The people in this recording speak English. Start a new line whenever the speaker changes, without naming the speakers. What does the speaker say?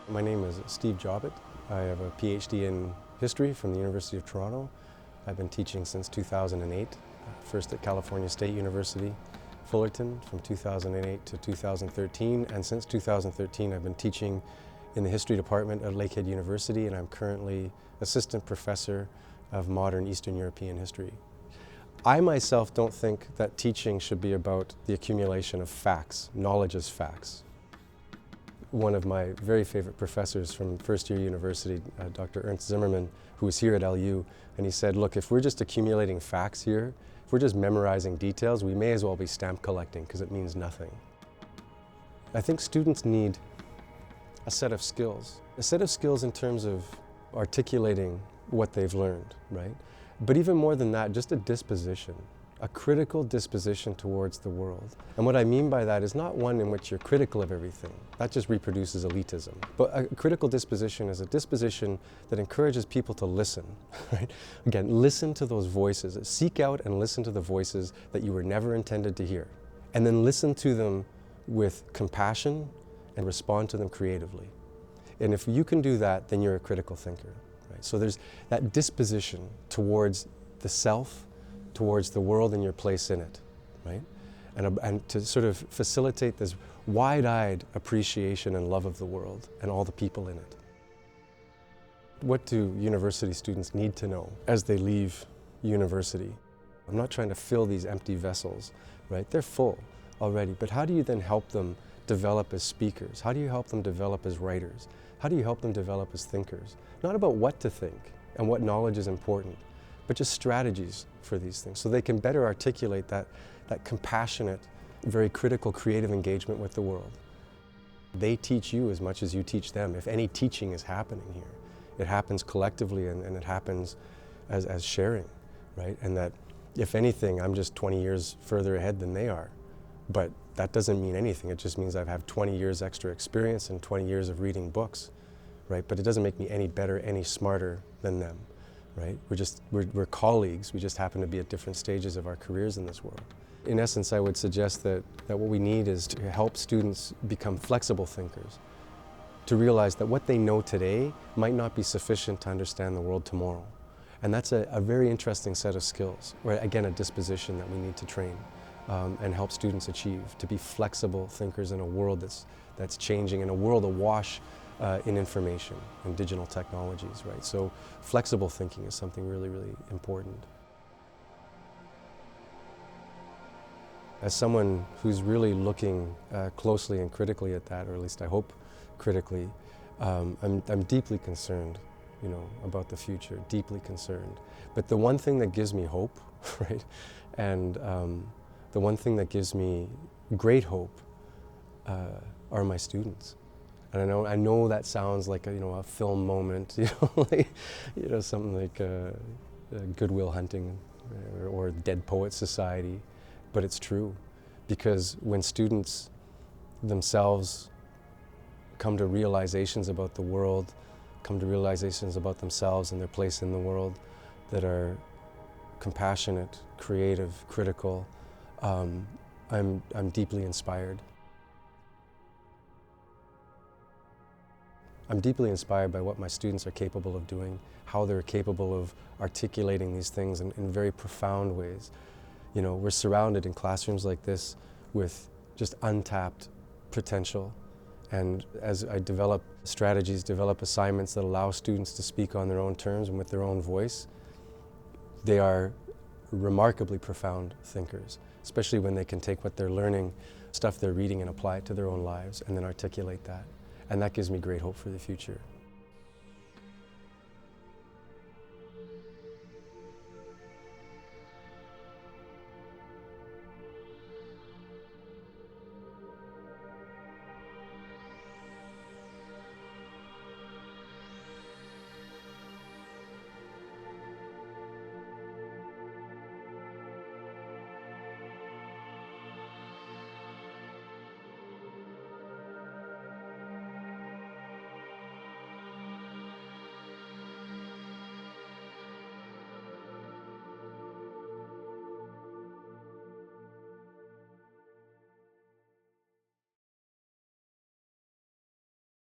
My name is Steve Jobbitt. I have a PhD in history from the University of Toronto. I've been teaching since 2008, first at California State University, Fullerton from 2008 to 2013, and since 2013 I've been teaching in the history department at Lakehead University, and I'm currently assistant professor of modern Eastern European history. I myself don't think that teaching should be about the accumulation of facts, knowledge as facts. One of my very favorite professors from first year university, Dr. Ernst Zimmerman, who was here at LU, and he said, look, if we're just accumulating facts here, if we're just memorizing details, we may as well be stamp collecting because it means nothing. I think students need a set of skills in terms of articulating what they've learned, right? But even more than that, just a disposition, a critical disposition towards the world. And what I mean by that is not one in which you're critical of everything. That just reproduces elitism. But a critical disposition is a disposition that encourages people to listen, right? Again, listen to those voices. Seek out and listen to the voices that you were never intended to hear. And then listen to them with compassion and respond to them creatively. And if you can do that, then you're a critical thinker, right? So there's that disposition towards the self, towards the world and your place in it, right? And to sort of facilitate this wide-eyed appreciation and love of the world and all the people in it. What do university students need to know as they leave university? I'm not trying to fill these empty vessels, right? They're full already, but how do you then help them develop as speakers? How do you help them develop as writers? How do you help them develop as thinkers? Not about what to think and what knowledge is important, but just strategies for these things so they can better articulate that compassionate, very critical, creative engagement with the world. They teach you as much as you teach them. If any teaching is happening here, it happens collectively and it happens as sharing, right? And that, if anything, I'm just 20 years further ahead than they are. But that doesn't mean anything. It just means I've had 20 years extra experience and 20 years of reading books, right? But it doesn't make me any better, any smarter than them. Right? We're colleagues, we just happen to be at different stages of our careers in this world. In essence, I would suggest that what we need is to help students become flexible thinkers, to realize that what they know today might not be sufficient to understand the world tomorrow. And that's a very interesting set of skills, or again, a disposition that we need to train and help students achieve, to be flexible thinkers in a world that's changing, in a world awash in information and digital technologies, right? So flexible thinking is something really, really important. As someone who's really looking closely and critically at that, or at least I hope critically, I'm deeply concerned, about the future, deeply concerned. But the one thing that gives me hope, right, and the one thing that gives me great hope are my students. And I know that sounds like a film moment, something like Good Will Hunting or Dead Poets Society, but it's true, because when students themselves come to realizations about the world, come to realizations about themselves and their place in the world that are compassionate, creative, critical, I'm deeply inspired. I'm deeply inspired by what my students are capable of doing, how they're capable of articulating these things in very profound ways. We're surrounded in classrooms like this with just untapped potential. And as I develop strategies, develop assignments that allow students to speak on their own terms and with their own voice, they are remarkably profound thinkers, especially when they can take what they're learning, stuff they're reading, and apply it to their own lives and then articulate that. And that gives me great hope for the future.